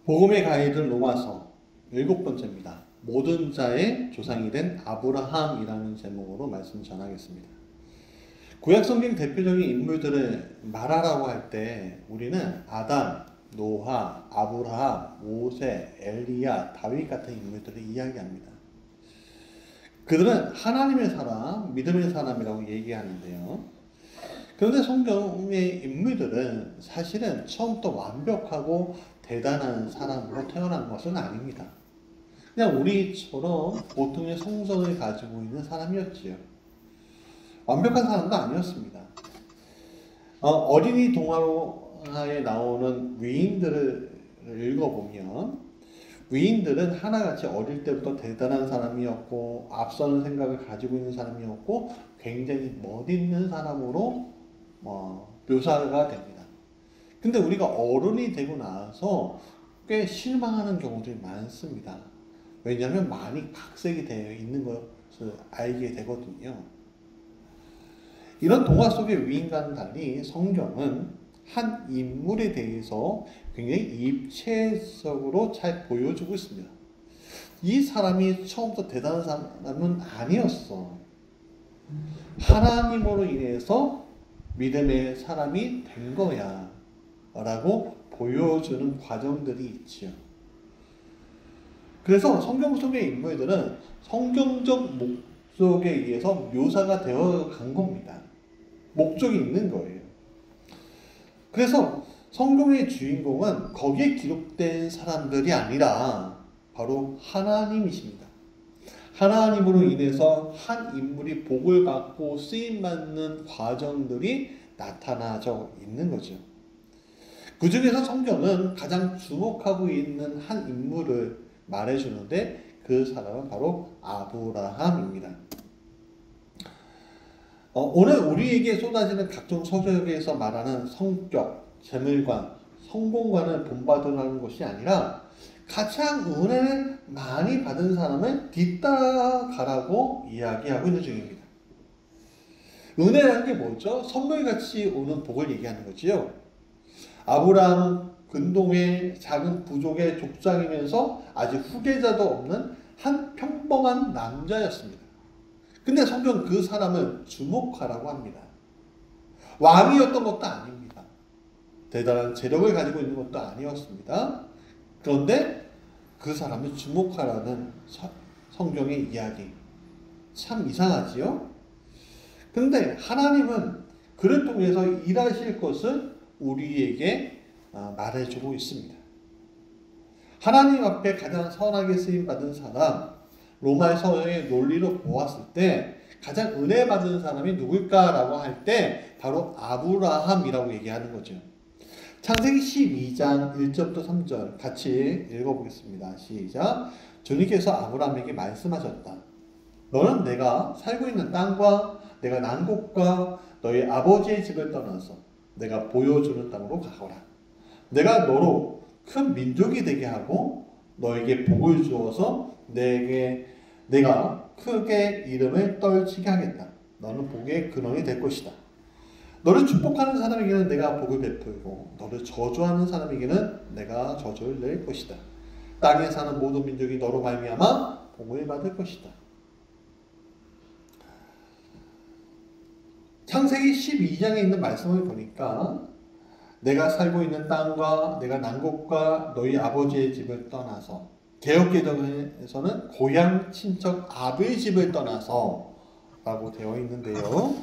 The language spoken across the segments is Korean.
복음의 가이드 로마서 7번째입니다. 모든 자의 조상이 된 아브라함이라는 제목으로 말씀 전하겠습니다. 구약성경 대표적인 인물들을 말하라고 할 때 우리는 아담, 노아, 아브라함, 모세, 엘리야, 다윗 같은 인물들을 이야기합니다. 그들은 하나님의 사람, 믿음의 사람이라고 얘기하는데요. 그런데 성경의 인물들은 사실은 처음부터 완벽하고 대단한 사람으로 태어난 것은 아닙니다. 그냥 우리처럼 보통의 성성을 가지고 있는 사람이었지요. 완벽한 사람도 아니었습니다. 어린이 동화에 나오는 위인들을 읽어보면 위인들은 하나같이 어릴 때부터 대단한 사람이었고 앞서는 생각을 가지고 있는 사람이었고 굉장히 멋있는 사람으로 묘사가 됩니다. 근데 우리가 어른이 되고 나서 꽤 실망하는 경우들이 많습니다. 왜냐하면 많이 각색이 되어 있는 것을 알게 되거든요. 이런 동화 속의 위인과는 달리 성경은 한 인물에 대해서 굉장히 입체적으로 잘 보여주고 있습니다. 이 사람이 처음부터 대단한 사람은 아니었어. 하나님으로 인해서 믿음의 사람이 된 거야 라고 보여주는 과정들이 있지요. 그래서 성경 속의 인물들은 성경적 목적에 의해서 묘사가 되어 간 겁니다. 목적이 있는 거예요. 그래서 성경의 주인공은 거기에 기록된 사람들이 아니라 바로 하나님이십니다. 하나님으로 인해서 한 인물이 복을 받고 쓰임받는 과정들이 나타나져 있는 거죠. 그 중에서 성경은 가장 주목하고 있는 한 인물을 말해주는데 그 사람은 바로 아브라함입니다. 오늘 우리에게 쏟아지는 각종 서적에서 말하는 성격, 재물관, 성공관을 본받으라는 것이 아니라 가장 은혜를 많이 받은 사람을 뒤따라가라고 이야기하고 있는 중입니다. 은혜라는 게 뭐죠? 선물같이 오는 복을 얘기하는 거지요. 아브라함은 근동의 작은 부족의 족장이면서 아직 후계자도 없는 한 평범한 남자였습니다. 근데 성경은 그 사람을 주목하라고 합니다. 왕이었던 것도 아닙니다. 대단한 재력을 가지고 있는 것도 아니었습니다. 그런데 그 사람을 주목하라는 성경의 이야기. 참 이상하지요? 그런데 하나님은 그를 통해서 일하실 것을 우리에게 말해주고 있습니다. 하나님 앞에 가장 선하게 쓰임받은 사람, 로마서의 논리로 보았을 때 가장 은혜 받은 사람이 누굴까라고 할 때 바로 아브라함이라고 얘기하는 거죠. 창세기 12장 1절부터 3절 같이 읽어보겠습니다. 시작. 주님께서 아브라함에게 말씀하셨다. 너는 내가 살고 있는 땅과 내가 난 곳과 너희 아버지의 집을 떠나서 내가 보여주는 땅으로 가거라. 내가 너로 큰 민족이 되게 하고 너에게 복을 주어서 내가 크게 이름을 떨치게 하겠다. 너는 복의 근원이 될 것이다. 너를 축복하는 사람에게는 내가 복을 베풀고 너를 저주하는 사람에게는 내가 저주를 낼 것이다. 땅에 사는 모든 민족이 너로 말미암아 복을 받을 것이다. 창세기 12장에 있는 말씀을 보니까 내가 살고 있는 땅과 내가 난 곳과 너희 아버지의 집을 떠나서 개역개정에서는 고향 친척 아비의 집을 떠나서 라고 되어 있는데요.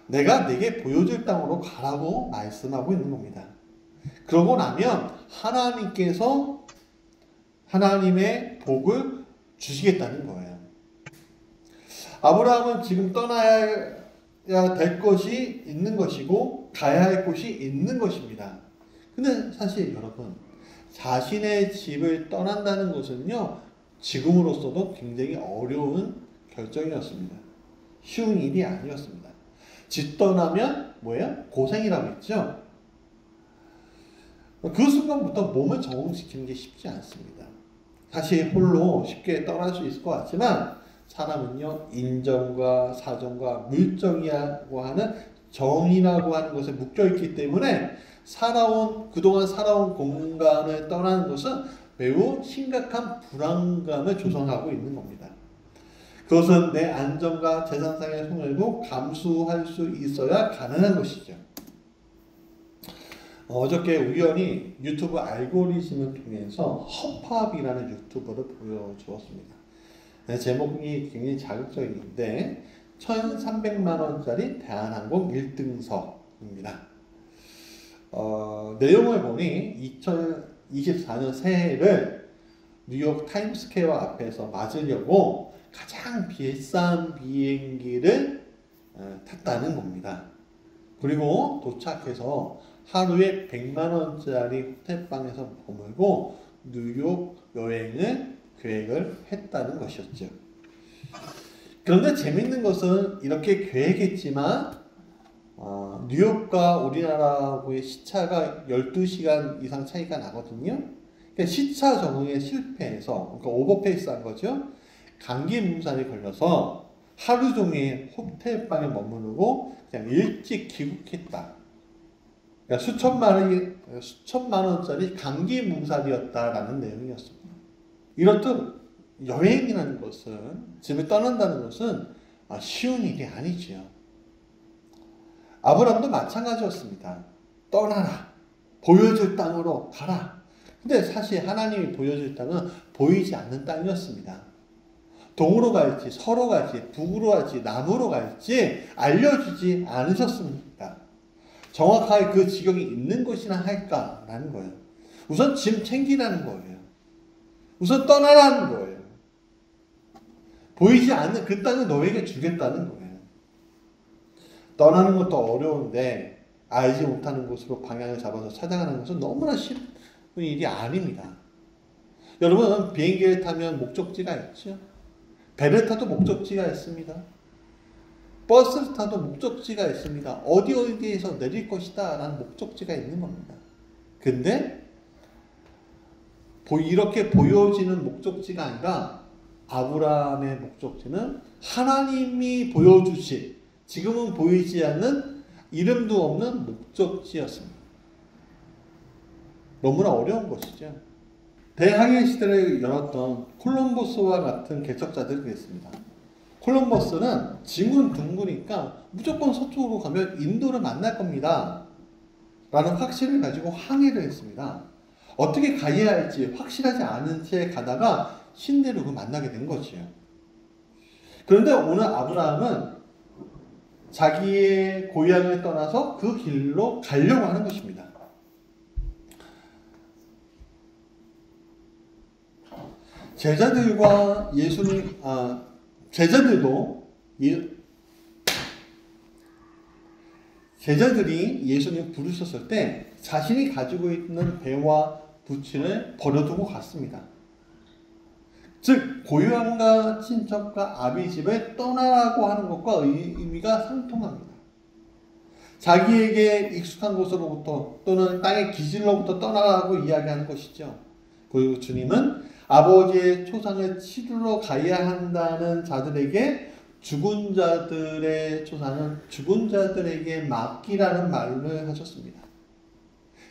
내가 내게 보여줄 땅으로 가라고 말씀하고 있는 겁니다. 그러고 나면 하나님께서 하나님의 복을 주시겠다는 거예요. 아브라함은 지금 떠나야 될 것이 있는 것이고 가야 할 곳이 있는 것입니다. 근데 사실 여러분 자신의 집을 떠난다는 것은요 지금으로서도 굉장히 어려운 결정이었습니다. 쉬운 일이 아니었습니다. 집 떠나면 뭐예요? 고생이라고 했죠. 그 순간부터 몸을 적응시키는 게 쉽지 않습니다. 사실 홀로 쉽게 떠날 수 있을 것 같지만 사람은요 인정과 사정과 물정이라고 하는 정이라고 하는 것에 묶여있기 때문에 그동안 살아온 공간을 떠나는 것은 매우 심각한 불안감을 조성하고 있는 겁니다. 그것은 내 안전과 재산상의 손해도 감수할 수 있어야 가능한 것이죠. 어저께 우연히 유튜브 알고리즘을 통해서 허팝이라는 유튜버를 보여주었습니다. 제목이 굉장히 자극적인데 1,300만원짜리 대한항공 1등석입니다. 내용을 보니 2024년 새해를 뉴욕 타임스퀘어 앞에서 맞으려고 가장 비싼 비행기를 탔다는 겁니다. 그리고 도착해서 하루에 100만원짜리 호텔방에서 머물고 뉴욕 여행을 계획을 했다는 것이었죠. 그런데 재밌는 것은 이렇게 계획했지만 뉴욕과 우리나라하고의 시차가 12시간 이상 차이가 나거든요. 그러니까 시차 적응에 실패해서, 그러니까 오버페이스한 거죠. 감기 몸살이 걸려서 하루 종일 호텔방에 머무르고 그냥 일찍 귀국했다. 그러니까 수천만 원짜리 감기 몸살이었다라는 내용이었습니다. 이렇듯 여행이라는 것은, 집을 떠난다는 것은 쉬운 일이 아니지요. 아브라함도 마찬가지였습니다. 떠나라. 보여줄 땅으로 가라. 근데 사실 하나님이 보여줄 땅은 보이지 않는 땅이었습니다. 동으로 갈지 서로 갈지 북으로 갈지 남으로 갈지 알려주지 않으셨습니다. 정확하게 그 지경이 있는 곳이나 할까라는 거예요. 우선 짐 챙기라는 거예요. 우선 떠나라는 거예요. 보이지 않는 그 땅을 너에게 주겠다는 거예요. 떠나는 것도 어려운데 알지 못하는 곳으로 방향을 잡아서 찾아가는 것은 너무나 쉬운 일이 아닙니다. 여러분, 비행기를 타면 목적지가 있죠. 배를 타도 목적지가 있습니다. 버스를 타도 목적지가 있습니다. 어디에서 내릴 것이다 라는 목적지가 있는 겁니다. 근데 이렇게 보여지는 목적지가 아니라 아브라함의 목적지는 하나님이 보여주신, 지금은 보이지 않는, 이름도 없는 목적지였습니다. 너무나 어려운 것이죠. 대항해 시대를 열었던 콜럼버스와 같은 개척자들이 있습니다. 콜럼버스는 지구는 둥그니까 무조건 서쪽으로 가면 인도를 만날 겁니다 라는 확신을 가지고 항해를 했습니다. 어떻게 가야 할지 확실하지 않은 채 가다가 신대륙을 만나게 된 거지요. 그런데 오늘 아브라함은 자기의 고향을 떠나서 그 길로 가려고 하는 것입니다. 제자들이 예수님 부르셨을 때 자신이 가지고 있는 배와 부친을 버려두고 갔습니다. 즉 고향과 친척과 아비 집을 떠나라고 하는 것과 의미가 상통합니다. 자기에게 익숙한 곳으로부터 또는 땅의 기질로부터 떠나라고 이야기하는 것이죠. 그리고 주님은 아버지의 초상을 치르러 가야 한다는 자들에게 죽은 자들의 초상은 죽은 자들에게 맡기라는 말을 하셨습니다.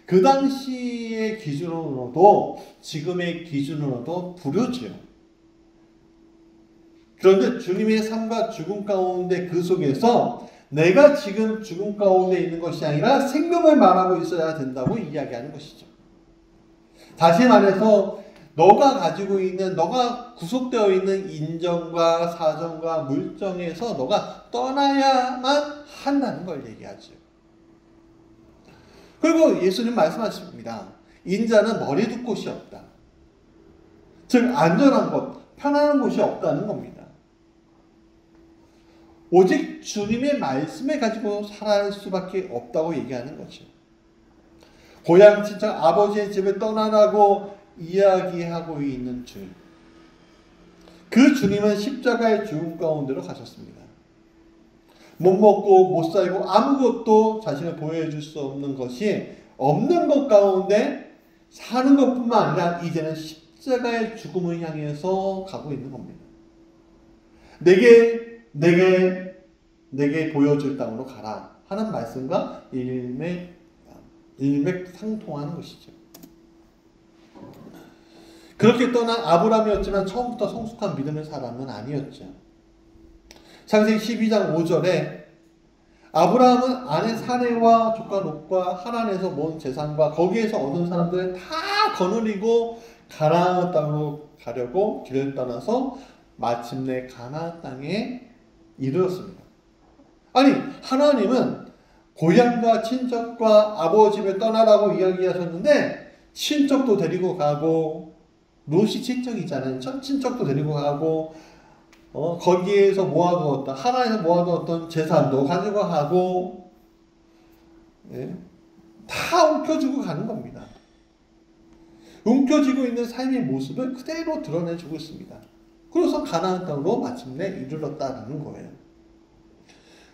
그 당시의 기준으로도 지금의 기준으로도 불효지요. 그런데 주님의 삶과 죽음 가운데 그 속에서 내가 지금 죽음 가운데 있는 것이 아니라 생명을 말하고 있어야 된다고 이야기하는 것이죠. 다시 말해서 너가 가지고 있는, 너가 구속되어 있는 인정과 사정과 물정에서 너가 떠나야만 한다는 걸 얘기하죠. 그리고 예수님 말씀하십니다. 인자는 머리 둘 곳이 없다. 즉 안전한 곳, 편안한 곳이 없다는 겁니다. 오직 주님의 말씀을 가지고 살아갈 수밖에 없다고 얘기하는 거죠. 고향 친척 아버지의 집을 떠나라고 이야기하고 있는 주님. 그 주님은 십자가의 죽음 가운데로 가셨습니다. 못 먹고 못 살고 아무것도 자신을 보여줄 수 없는 것이 없는 것 가운데 사는 것뿐만 아니라 이제는 십자가의 죽음을 향해서 가고 있는 겁니다. 내게 보여줄 땅으로 가라 하는 말씀과 일맥상통하는 것이죠. 그렇게 떠난 아브라함이었지만 처음부터 성숙한 믿음의 사람은 아니었죠. 창세기 12장 5절에 아브라함은 아내 사레와 조카 롯과 하란에서 모은 재산과 거기에서 얻은 사람들을 다 거느리고 가나안 땅으로 가려고 길을 떠나서 마침내 가나안 땅에 이르렀습니다. 아니, 하나님은 고향과 친척과 아버지 집을 떠나라고 이야기하셨는데 친척도 데리고 가고, 롯이 친척이잖아요. 친척도 데리고 가고, 거기에서 모아두었던, 하나에서 모아두었던 재산도 가지고 가고, 예? 다 움켜쥐고 가는 겁니다. 움켜쥐고 있는 삶의 모습을 그대로 드러내주고 있습니다. 그래서 가나안 땅으로 마침내 이르렀다는 거예요.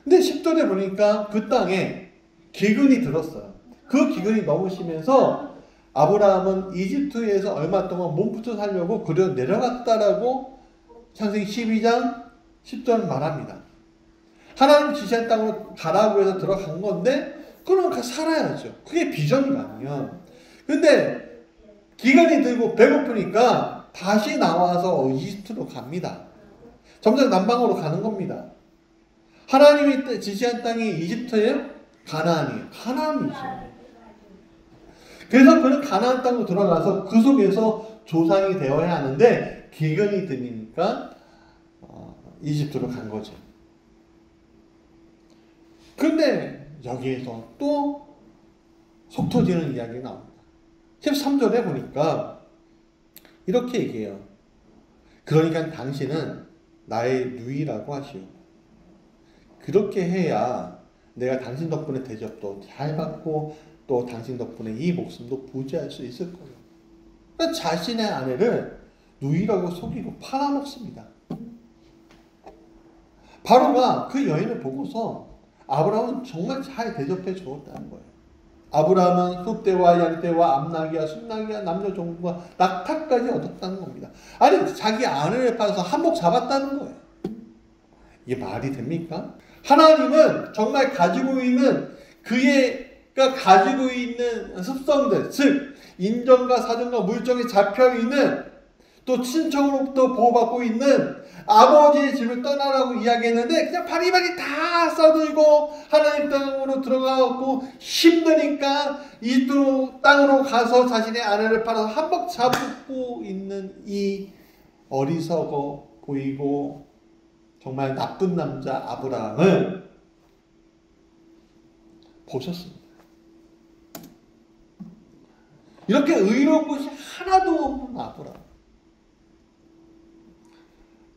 근데 10절에 보니까 그 땅에 기근이 들었어요. 그 기근이 너무 심해서 아브라함은 이집트에서 얼마 동안 몸부터 살려고 그려 내려갔다라고 창세기 12장 10절 말합니다. 하나님 지시한 땅으로 가라고 해서 들어간 건데 그럼 살아야죠. 그게 비전이라면. 근데 기간이 들고 배고프니까 다시 나와서 이집트로 갑니다. 점점 남방으로 가는 겁니다. 하나님이 지시한 땅이 이집트예요? 가나안이에요. 가나안이죠. 그래서 그는 가나안 땅으로 들어가서 그 속에서 조상이 되어야 하는데 기근이 들리니까 이집트로 간 거죠. 그런데 여기에서 또 속 터지는 이야기가 나옵니다. 13절에 보니까 이렇게 얘기해요. 그러니까 당신은 나의 누이라고 하시오. 그렇게 해야 내가 당신 덕분에 대접도 잘 받고 또 당신 덕분에 이 목숨도 부지할 수 있을 거예요. 그러니까 자신의 아내를 누이라고 속이고 팔아먹습니다. 바로가 그 여인을 보고서 아브라함은 정말 잘 대접해 주었다는 거예요. 아브라함은 숫대와 양떼와 암나귀와 순나귀와 남녀 종과 낙타까지 얻었다는 겁니다. 아니, 자기 아내를 팔아서 한몫 잡았다는 거예요. 이게 말이 됩니까? 하나님은 정말 가지고 있는 그가 가지고 있는 습성들, 즉 인정과 사정과 물정에 잡혀있는 또 친척으로부터 보호받고 있는 아버지의 집을 떠나라고 이야기했는데 그냥 바리바리 다 써들고 하나님 땅으로 들어가고 힘드니까 이 땅으로 가서 자신의 아내를 팔아서 한몫 잡고 있는 이 어리석어 보이고 정말 나쁜 남자 아브라함을 보셨습니다. 이렇게 의로운 것이 하나도 없는 아브라함.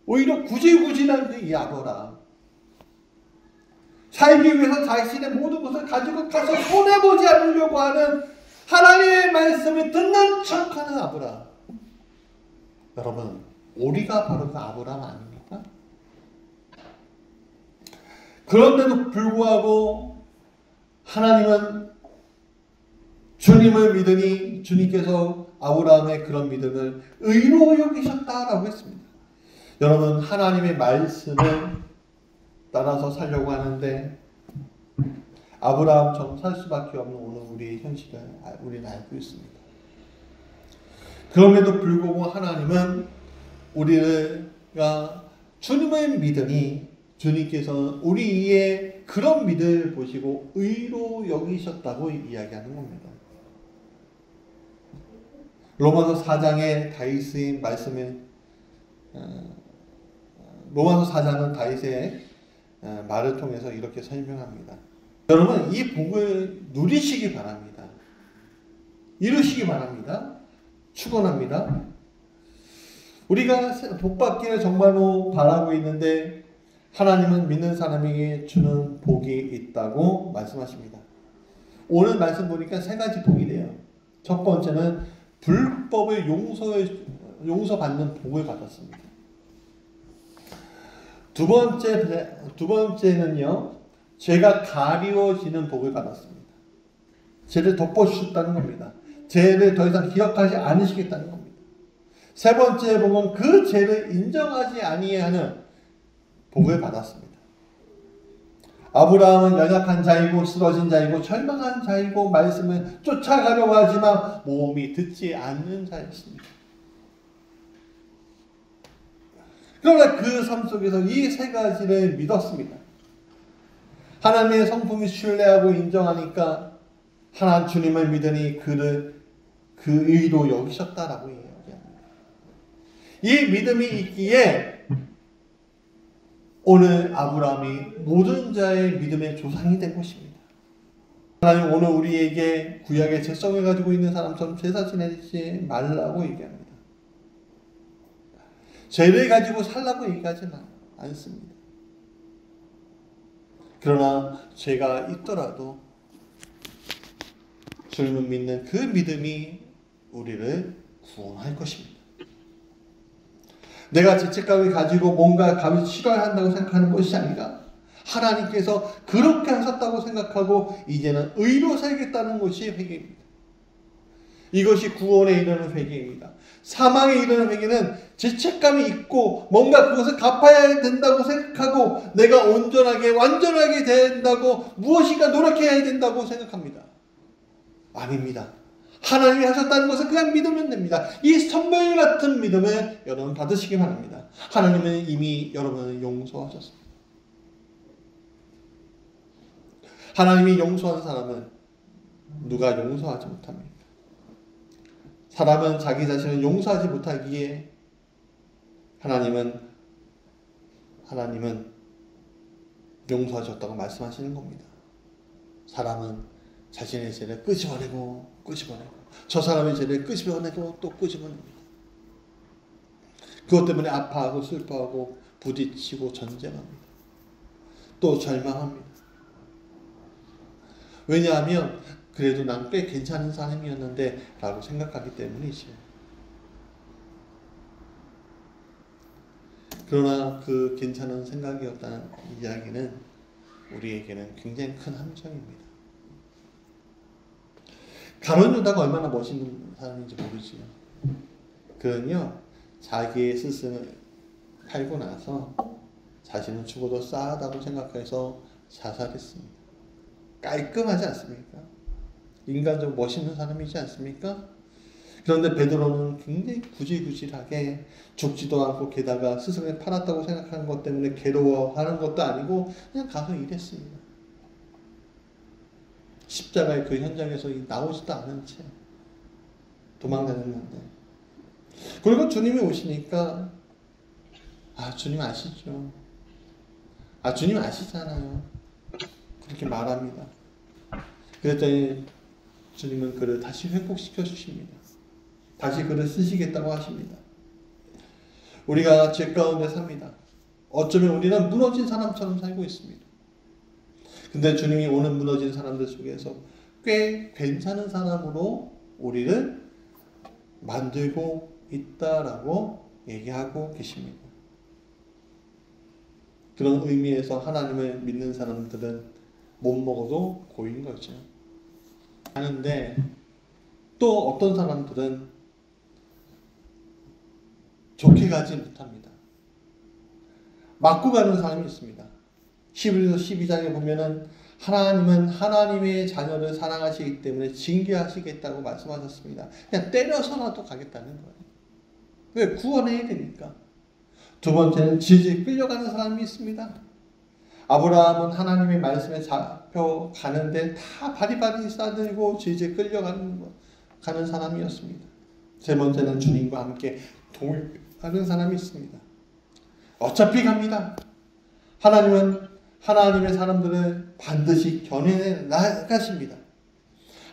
오히려 구질구질한 이 아브라함. 살기 위해서 자신의 모든 것을 가지고 가서 손해보지 않으려고 하는 하나님의 말씀을 듣는 척하는 아브라함. 여러분, 우리가 바로 그 아브라함 아닙니까? 그런데도 불구하고 하나님은 주님을 믿으니 주님께서 아브라함의 그런 믿음을 의로 여기셨다라고 했습니다. 여러분, 하나님의 말씀을 따라서 살려고 하는데 아브라함처럼 살 수밖에 없는 오늘 우리의 현실을 우리는 알고 있습니다. 그럼에도 불구하고 하나님은 우리가 주님을 믿으니 주님께서는 우리의 그런 믿음을 보시고 의로 여기셨다고 이야기하는 겁니다. 로마서 4장의 다윗의 말씀을 로마서 4장은 다윗의 말을 통해서 이렇게 설명합니다. 여러분, 이 복을 누리시기 바랍니다. 이루시기 바랍니다. 축원합니다. 우리가 복받기를 정말로 바라고 있는데 하나님은 믿는 사람에게 주는 복이 있다고 말씀하십니다. 오늘 말씀 보니까 세 가지 복이래요. 첫 번째는 불법을 용서받는 복을 받았습니다. 두 번째는요, 죄가 가리워지는 복을 받았습니다. 죄를 덮어주셨다는 겁니다. 죄를 더 이상 기억하지 않으시겠다는 겁니다. 세 번째 복은 그 죄를 인정하지 아니하는 복을 받았습니다. 아브라함은 연약한 자이고 쓰러진 자이고 절망한 자이고 말씀을 쫓아가려고 하지만 몸이 듣지 않는 자였습니다. 그러나 그 삶 속에서 이 세 가지를 믿었습니다. 하나님의 성품을 신뢰하고 인정하니까 하나님 주님을 믿으니 그를 그 의로 여기셨다라고 이야기합니다. 이 믿음이 있기에 오늘 아브라함이 모든 자의 믿음의 조상이 된 것입니다. 하나님 오늘 우리에게 구약의 죄성을 가지고 있는 사람처럼 제사 지내지 말라고 얘기합니다. 죄를 가지고 살라고 얘기하지 않습니다. 그러나 죄가 있더라도 주님을 믿는 그 믿음이 우리를 구원할 것입니다. 내가 죄책감을 가지고 뭔가 감히 치러야 한다고 생각하는 것이 아니라 하나님께서 그렇게 하셨다고 생각하고 이제는 의로 살겠다는 것이 회개입니다. 이것이 구원에 이르는 회개입니다. 사망에 이르는 회개는 죄책감이 있고 뭔가 그것을 갚아야 된다고 생각하고 내가 온전하게 완전하게 된다고 무엇인가 노력해야 된다고 생각합니다. 아닙니다. 하나님이 하셨다는 것을 그냥 믿으면 됩니다. 이 선물 같은 믿음을 여러분 받으시기 바랍니다. 하나님은 이미 여러분을 용서하셨습니다. 하나님이 용서한 사람은 누가 용서하지 못합니다. 사람은 자기 자신을 용서하지 못하기에 하나님은 용서하셨다고 말씀하시는 겁니다. 사람은 자신의 죄를 끄집어내고 저 사람의 죄를 끄집어내고 또 끄집어냅니다. 그것 때문에 아파하고 슬퍼하고 부딪히고 전쟁합니다. 또 절망합니다. 왜냐하면 그래도 난 꽤 괜찮은 사람이었는데 라고 생각하기 때문이죠. 그러나 그 괜찮은 생각이었다는 이야기는 우리에게는 굉장히 큰 함정입니다. 가룟 유다가 얼마나 멋있는 사람인지 모르지요. 그는요 자기의 스승을 팔고 나서 자신은 죽어도 싸하다고 생각해서 자살했습니다. 깔끔하지 않습니까? 인간적으로 멋있는 사람이지 않습니까? 그런데 베드로는 굉장히 구질구질하게 죽지도 않고 게다가 스승을 팔았다고 생각하는 것 때문에 괴로워하는 것도 아니고 그냥 가서 일했습니다. 십자가의 그 현장에서 나오지도 않은 채 도망다녔는데 그리고 주님이 오시니까 주님 아시죠? 주님 아시잖아요. 그렇게 말합니다. 그랬더니 주님은 그를 다시 회복시켜 주십니다. 다시 그를 쓰시겠다고 하십니다. 우리가 죄 가운데 삽니다. 어쩌면 우리는 무너진 사람처럼 살고 있습니다. 근데 주님이 오는 무너진 사람들 속에서 꽤 괜찮은 사람으로 우리를 만들고 있다라고 얘기하고 계십니다. 그런 의미에서 하나님을 믿는 사람들은 못 먹어도 고인 거죠. 하는데 또 어떤 사람들은 좋게 가지 못합니다. 맞고 가는 사람이 있습니다. 11에서 12장에 보면은 하나님은 하나님의 자녀를 사랑하시기 때문에 징계하시겠다고 말씀하셨습니다. 그냥 때려서라도 가겠다는 거예요. 왜? 구원해야 되니까. 두 번째는 질질 끌려가는 사람이 있습니다. 아브라함은 하나님의 말씀에 잡혀가는데 다 바리바리 싸들고 질질 끌려가는 사람이었습니다. 세 번째는 주님과 함께 동행하는 사람이 있습니다. 어차피 갑니다. 하나님은 하나님의 사람들을 반드시 견인해 나가십니다.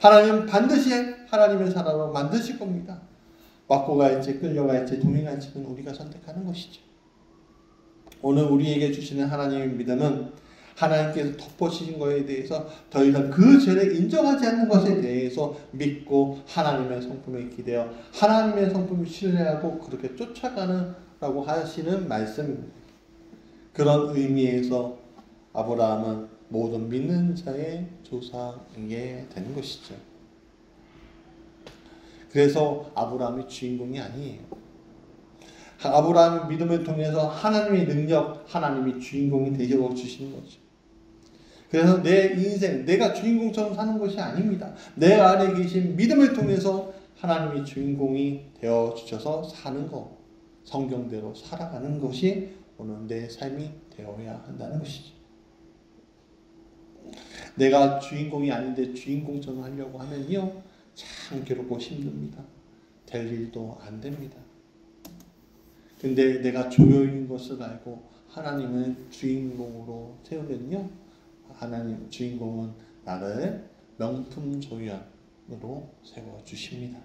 하나님은 반드시 하나님의 사람으로 만드실 겁니다. 맞고 갈지 끌려갈지 동행할지는 우리가 선택하는 것이죠. 오늘 우리에게 주시는 하나님의 믿음은 하나님께서 덮어주신 것에 대해서 더 이상 그 죄를 인정하지 않는 것에 대해서 믿고 하나님의 성품에 기대어 하나님의 성품을 신뢰하고 그렇게 쫓아가라고 하시는 말씀입니다. 그런 의미에서 아브라함은 모든 믿는 자의 조상이게 되는 것이죠. 그래서 아브라함이 주인공이 아니에요. 아브라함의 믿음을 통해서 하나님의 능력, 하나님이 주인공이 되어 주시는 거죠. 그래서 내 인생, 내가 주인공처럼 사는 것이 아닙니다. 내 안에 계신 믿음을 통해서 하나님이 주인공이 되어 주셔서 사는 것, 성경대로 살아가는 것이 오늘 내 삶이 되어야 한다는 것이죠. 내가 주인공이 아닌데 주인공처럼 하려고 하면요, 참 괴롭고 힘듭니다. 될 일도 안 됩니다. 근데 내가 조여인 것을 알고 하나님을 주인공으로 세우면요, 하나님 주인공은 나를 명품 조연으로 세워주십니다.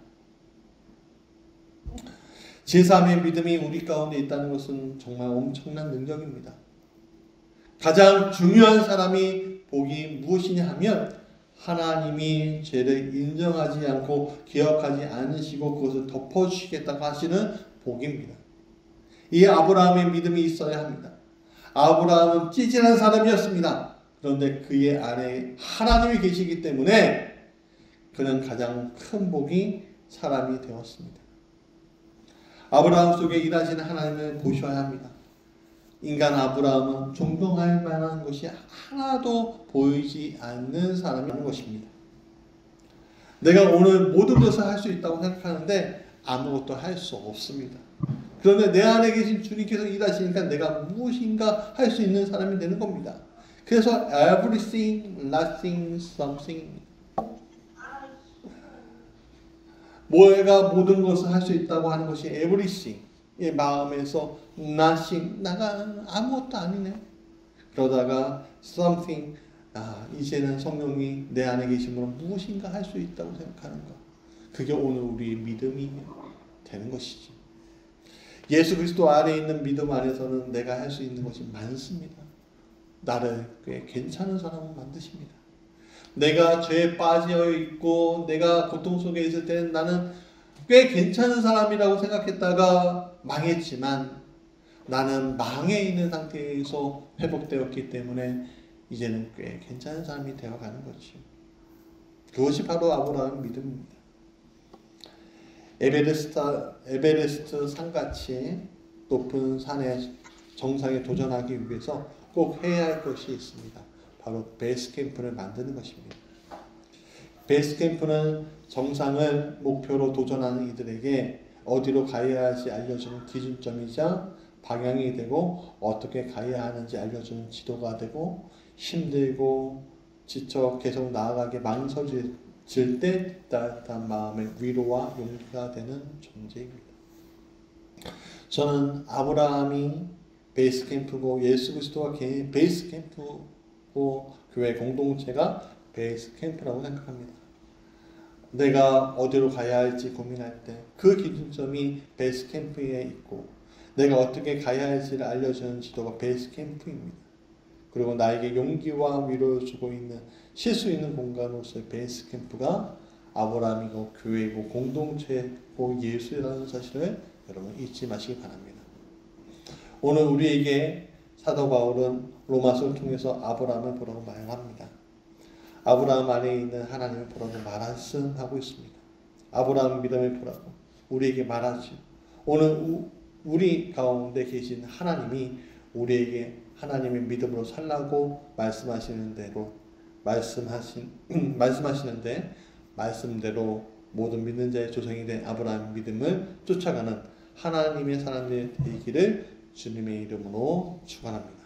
제3의 믿음이 우리 가운데 있다는 것은 정말 엄청난 능력입니다. 가장 중요한 사람이 복이 무엇이냐 하면 하나님이 죄를 인정하지 않고 기억하지 않으시고 그것을 덮어주시겠다고 하시는 복입니다. 이 아브라함의 믿음이 있어야 합니다. 아브라함은 찌질한 사람이었습니다. 그런데 그의 안에 하나님이 계시기 때문에 그는 가장 큰 복이 사람이 되었습니다. 아브라함 속에 일하시는 하나님을 보셔야 합니다. 인간 아브라함은 존경할 만한 것이 하나도 보이지 않는 사람이라는 것입니다. 내가 오늘 모든 것을 할 수 있다고 생각하는데 아무것도 할 수 없습니다. 그런데 내 안에 계신 주님께서 일하시니까 내가 무엇인가 할 수 있는 사람이 되는 겁니다. 그래서 everything, nothing, something. 뭐가 모든 것을 할 수 있다고 하는 것이 everything. 이 마음에서 nothing, 나가 아무것도 아니네. 그러다가 something, 이제는 성령이 내 안에 계심으로 무엇인가 할 수 있다고 생각하는 것. 그게 오늘 우리의 믿음이 되는 것이지. 예수 그리스도 안에 있는 믿음 안에서는 내가 할 수 있는 것이 많습니다. 나를 꽤 괜찮은 사람으로 만드십니다. 내가 죄에 빠져 있고 내가 고통 속에 있을 때는 나는 꽤 괜찮은 사람이라고 생각했다가 망했지만 나는 망해 있는 상태에서 회복되었기 때문에 이제는 꽤 괜찮은 사람이 되어가는 거지. 그것이 바로 아브라함의 믿음입니다. 에베레스트 산같이 높은 산의 정상에 도전하기 위해서 꼭 해야 할 것이 있습니다. 바로 베이스 캠프를 만드는 것입니다. 베이스 캠프는 정상을 목표로 도전하는 이들에게 어디로 가야 할지 알려주는 기준점이자 방향이 되고 어떻게 가야 하는지 알려주는 지도가 되고 힘들고 지쳐 계속 나아가게 망설여질 때 따뜻한 마음의 위로와 용기가 되는 존재입니다. 저는 아브라함이 베이스 캠프고 예수 그리스도가 베이스 캠프고 교회 공동체가 베이스 캠프라고 생각합니다. 내가 어디로 가야 할지 고민할 때 그 기준점이 베이스 캠프에 있고 내가 어떻게 가야 할지를 알려주는 지도가 베이스 캠프입니다. 그리고 나에게 용기와 위로를 주고 있는 쉴 수 있는 공간으로서의 베이스 캠프가 아브라함이고 교회이고 공동체고 예수라는 사실을 여러분 잊지 마시기 바랍니다. 오늘 우리에게 사도 바울은 로마서를 통해서 아브라함을 보라고 말합니다. 아브라함 안에 있는 하나님을 보라고 말씀하고 있습니다. 아브라함 믿음을 보라고 우리에게 말하죠. 오늘 우리 가운데 계신 하나님이 우리에게 하나님의 믿음으로 살라고 말씀하시는 대로 말씀하시는데 말씀대로 모든 믿는 자의 조상이 된 아브라함 믿음을 쫓아가는 하나님의 사람들이 되기를 주님의 이름으로 축원합니다.